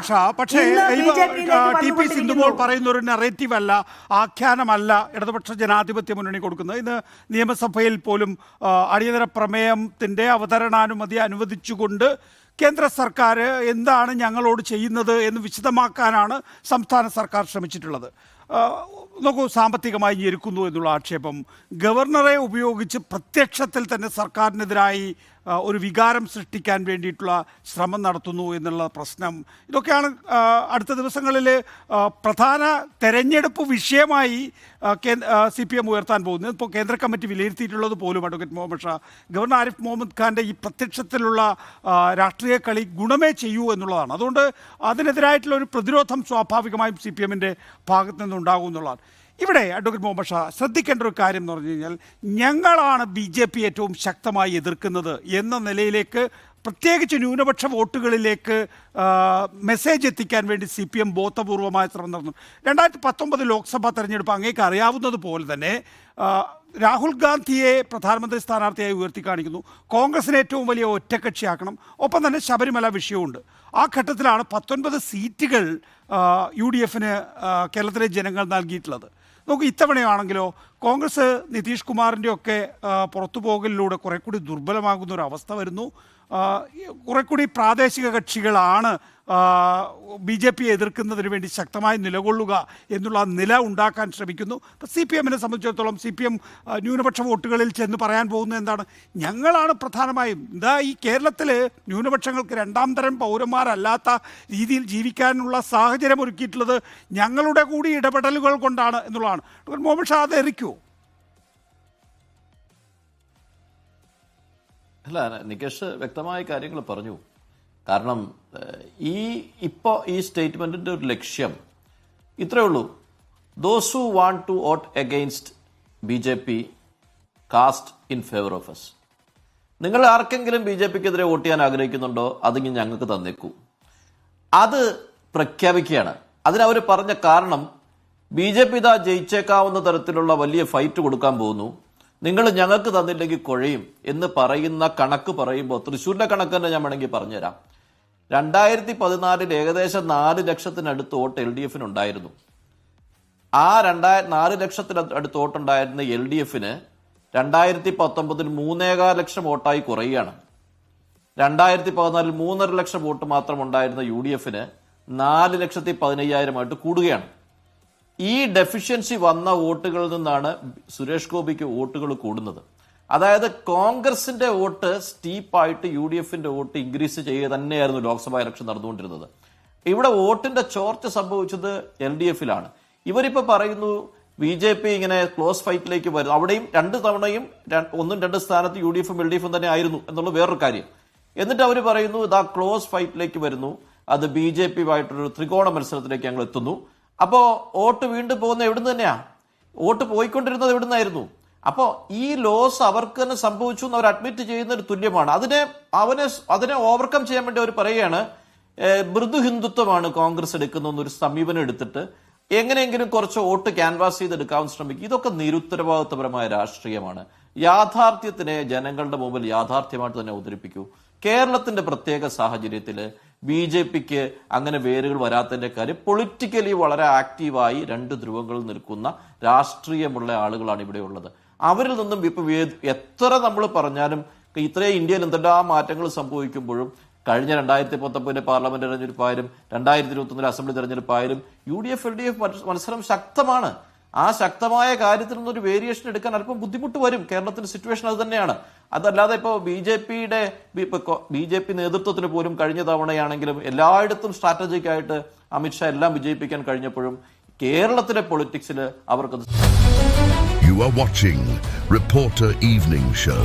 മോമഷ, പക്ഷേ T P Sindhumol പറയുന്ന ഒരു നറേറ്റീവ് അല്ല, ആഖ്യാനമല്ല ഇടതുപക്ഷ ജനാധിപത്യ മുന്നണി കൊടുക്കുന്നത്. ഇന്ന് നിയമസഭയിൽ പോലും അടിയന്തര പ്രമേയത്തിന്റെ അവതരണാനുമതി അനുവദിച്ചുകൊണ്ട് കേന്ദ്ര സർക്കാർ എന്താണ് ഞങ്ങളോട് ചെയ്യുന്നത് എന്ന് വിശദമാക്കാനാണ് സംസ്ഥാന സർക്കാർ ശ്രമിച്ചിട്ടുള്ളത്. നോക്കൂ, സാമ്പത്തികമായി ഞെരുക്കുന്നു എന്നുള്ള ആക്ഷേപം, ഗവർണറെ ഉപയോഗിച്ച് പ്രത്യക്ഷത്തിൽ തന്നെ സർക്കാരിനെതിരായി ഒരു വികാരം സൃഷ്ടിക്കാൻ വേണ്ടിയിട്ടുള്ള ശ്രമം നടത്തുന്നു എന്നുള്ള പ്രശ്നം, ഇതൊക്കെയാണ് അടുത്ത ദിവസങ്ങളിൽ പ്രധാന തെരഞ്ഞെടുപ്പ് വിഷയമായി CPM ഉയർത്താൻ പോകുന്നത്. ഇപ്പോൾ കേന്ദ്ര കമ്മിറ്റി വിലയിരുത്തിയിട്ടുള്ളത് പോലും അഡ്വക്കേറ്റ് മുഹമ്മദ് ഷാ, ഗവർണർ ആരിഫ് മുഹമ്മദ് ഖാൻ്റെ ഈ പ്രത്യക്ഷത്തിലുള്ള രാഷ്ട്രീയ കളി ഗുണമേ ചെയ്യൂ എന്നുള്ളതാണ്. അതുകൊണ്ട് അതിനെതിരായിട്ടുള്ള ഒരു പ്രതിരോധം സ്വാഭാവികമായും CPMൻ്റെ ഭാഗത്തു നിന്നുണ്ടാകും എന്നുള്ളതാണ്. ഇവിടെ അഡ്വക്കേറ്റ് മുഹമ്മദ് ഷാ ശ്രദ്ധിക്കേണ്ട ഒരു കാര്യം എന്ന് പറഞ്ഞു കഴിഞ്ഞാൽ, ഞങ്ങളാണ് BJP ഏറ്റവും ശക്തമായി എതിർക്കുന്നത് എന്ന നിലയിലേക്ക്, പ്രത്യേകിച്ച് ന്യൂനപക്ഷ വോട്ടുകളിലേക്ക് മെസ്സേജ് എത്തിക്കാൻ വേണ്ടി CPM ബോധപൂർവമായ ശ്രമം നടന്നു. 2019 ലോക്സഭാ തെരഞ്ഞെടുപ്പ് അങ്ങേക്ക് അറിയാവുന്നത് പോലെ തന്നെ രാഹുൽ ഗാന്ധിയെ പ്രധാനമന്ത്രി സ്ഥാനാർത്ഥിയായി ഉയർത്തി കാണിക്കുന്നു, കോൺഗ്രസിനെ ഏറ്റവും വലിയ ഒറ്റക്കക്ഷിയാക്കണം, ഒപ്പം തന്നെ ശബരിമല വിഷയമുണ്ട്. ആ ഘട്ടത്തിലാണ് 19 സീറ്റുകൾ UDFന് കേരളത്തിലെ ജനങ്ങൾ നൽകിയിട്ടുള്ളത്. നമുക്ക് ഇത്തവണയാണെങ്കിലോ കോൺഗ്രസ് നിതീഷ് കുമാറിൻ്റെ ഒക്കെ പുറത്തു പോകലിലൂടെ കുറെ കൂടി ദുർബലമാകുന്ന ഒരു അവസ്ഥ വരുന്നു. കുറെ കൂടി പ്രാദേശിക കക്ഷികളാണ് BJP എതിർക്കുന്നതിന് വേണ്ടി ശക്തമായി നിലകൊള്ളുക എന്നുള്ള നില ഉണ്ടാക്കാൻ ശ്രമിക്കുന്നു. ഇപ്പോൾ CPMനെ സംബന്ധിച്ചിടത്തോളം CPM ന്യൂനപക്ഷ വോട്ടുകളിൽ ചെന്ന് പറയാൻ പോകുന്നത് എന്താണ്? ഞങ്ങളാണ് പ്രധാനമായും ഈ കേരളത്തിൽ ന്യൂനപക്ഷങ്ങൾക്ക് രണ്ടാം തരം പൗരന്മാരല്ലാത്ത രീതിയിൽ ജീവിക്കാനുള്ള സാഹചര്യം ഒരുക്കിയിട്ടുള്ളത് ഞങ്ങളുടെ കൂടി ഇടപെടലുകൾ കൊണ്ടാണ് എന്നുള്ളതാണ്. മുഹമ്മദ് ഷാ അത് എറിക്കുമോ? അല്ല, നികേഷ് വ്യക്തമായ കാര്യങ്ങൾ പറഞ്ഞു. കാരണം ഇപ്പോൾ ഈ സ്റ്റേറ്റ്മെന്റിന്റെ ഒരു ലക്ഷ്യം ഇത്രയേ ഉള്ളൂ: those who want to vote against BJP cast in favour of us. നിങ്ങൾ ആർക്കെങ്കിലും BJPക്കെതിരെ വോട്ട് ചെയ്യാൻ ആഗ്രഹിക്കുന്നുണ്ടോ, അതിങ്ങ് ഞങ്ങൾക്ക് തന്നേക്കൂ. അത് പ്രഖ്യാപിക്കുകയാണ്. അതിനവർ പറഞ്ഞ കാരണം, BJP ഇതാ ജയിച്ചേക്കാവുന്ന തരത്തിലുള്ള വലിയ ഫൈറ്റ് കൊടുക്കാൻ പോകുന്നു, നിങ്ങൾ ഞങ്ങൾക്ക് തന്നില്ലെങ്കിൽ കുഴയും എന്ന് പറയുന്ന കണക്ക് പറയുമ്പോൾ, തൃശ്ശൂരിന്റെ കണക്ക് തന്നെ ഞാൻ വേണമെങ്കിൽ പറഞ്ഞുതരാം. 2014 ഏകദേശം 4 ലക്ഷത്തിനടുത്ത് വോട്ട് LDFനുണ്ടായിരുന്നു. ആ 4 ലക്ഷത്തിനടുത്ത് വോട്ടുണ്ടായിരുന്ന LDFന് 2019 3.25 ലക്ഷം വോട്ടായി കുറയുകയാണ്. 2014 3.5 ലക്ഷം വോട്ട് മാത്രം ഉണ്ടായിരുന്ന UDFന് 4,15,000 കൂടുകയാണ്. ഈ ഡെഫിഷ്യൻസി വന്ന വോട്ടുകളിൽ നിന്നാണ് സുരേഷ് ഗോപിക്ക് വോട്ടുകൾ കൂടുന്നത്. അതായത് കോൺഗ്രസിന്റെ വോട്ട് സ്റ്റീപ്പായിട്ട് UDFന്റെ വോട്ട് ഇൻക്രീസ് ചെയ്യുക തന്നെയായിരുന്നു ലോക്സഭാ ഇലക്ഷൻ നടന്നുകൊണ്ടിരുന്നത്. ഇവിടെ വോട്ടിന്റെ ചോർച്ച സംഭവിച്ചത് LDFലാണ്. ഇവരിപ്പോ പറയുന്നു BJP ഇങ്ങനെ ക്ലോസ് ഫൈറ്റിലേക്ക് വരുന്നു. അവിടെയും 2 തവണയും 1-2 സ്ഥാനത്ത് UDFും LDFും തന്നെ ആയിരുന്നു എന്നുള്ള വേറൊരു കാര്യം. എന്നിട്ട് അവർ പറയുന്നു ഇതാ ക്ലോസ് ഫൈറ്റിലേക്ക് വരുന്നു, അത് BJPയുമായിട്ടൊരു ത്രികോണ മത്സരത്തിലേക്ക് ഞങ്ങൾ എത്തുന്നു. അപ്പോ വോട്ട് വീണ്ടും പോകുന്ന എവിടുന്ന് തന്നെയാ? വോട്ട് പോയിക്കൊണ്ടിരുന്നത് എവിടുന്നായിരുന്നു? അപ്പോൾ ഈ ലോസ് അവർക്ക് തന്നെ സംഭവിച്ചു എന്ന് അവർ അഡ്മിറ്റ് ചെയ്യുന്നതിന് തുല്യമാണ്. അതിനെ ഓവർകം ചെയ്യാൻ വേണ്ടി അവർ പറയുകയാണ് മൃദു ഹിന്ദുത്വമാണ് കോൺഗ്രസ് എടുക്കുന്നൊരു സമീപനം എടുത്തിട്ട് എങ്ങനെയെങ്കിലും കുറച്ച് വോട്ട് ക്യാൻവാസ് ചെയ്തെടുക്കാൻ ശ്രമിക്കും. ഇതൊക്കെ നിരുത്തരവാദിത്വപരമായ രാഷ്ട്രീയമാണ്. യാഥാർത്ഥ്യത്തിനെ ജനങ്ങളുടെ മുമ്പിൽ യാഥാർത്ഥ്യമായിട്ട് തന്നെ അവതരിപ്പിക്കൂ. കേരളത്തിന്റെ പ്രത്യേക സാഹചര്യത്തിൽ BJPക്ക് അങ്ങനെ വേരുകൾ വരാത്തതിന്റെ കാര്യം, പൊളിറ്റിക്കലി വളരെ ആക്റ്റീവായി 2 ധ്രുവങ്ങളിൽ നിൽക്കുന്ന രാഷ്ട്രീയമുള്ള ആളുകളാണ് ഇവിടെ ഉള്ളത്. അവരിൽ നിന്നും ഇപ്പൊ എത്ര നമ്മൾ പറഞ്ഞാലും, ഇത്രയും ഇന്ത്യയിൽ എന്തെല്ലാം മാറ്റങ്ങൾ സംഭവിക്കുമ്പോഴും, കഴിഞ്ഞ 2019 പാർലമെന്റ് തെരഞ്ഞെടുപ്പായാലും 2021 അസംബ്ലി തെരഞ്ഞെടുപ്പായാലും UDF LDF മത്സരം ശക്തമാണ്. ആ ശക്തമായ കാര്യത്തിൽ നിന്നൊരു വേരിയേഷൻ എടുക്കാൻ അല്പം ബുദ്ധിമുട്ട് വരും. കേരളത്തിന്റെ സിറ്റുവേഷൻ അത് തന്നെയാണ്. അതല്ലാതെ ഇപ്പോൾ BJP നേതൃത്വത്തിന് പോലും കഴിഞ്ഞ തവണയാണെങ്കിലും എല്ലായിടത്തും സ്ട്രാറ്റജിക് ആയിട്ട് അമിത്ഷാ എല്ലാം വിജയിപ്പിക്കാൻ കഴിഞ്ഞപ്പോഴും കേരളത്തിലെ പൊളിറ്റിക്സിൽ അവർക്ക് You are watching Reporter Evening Show.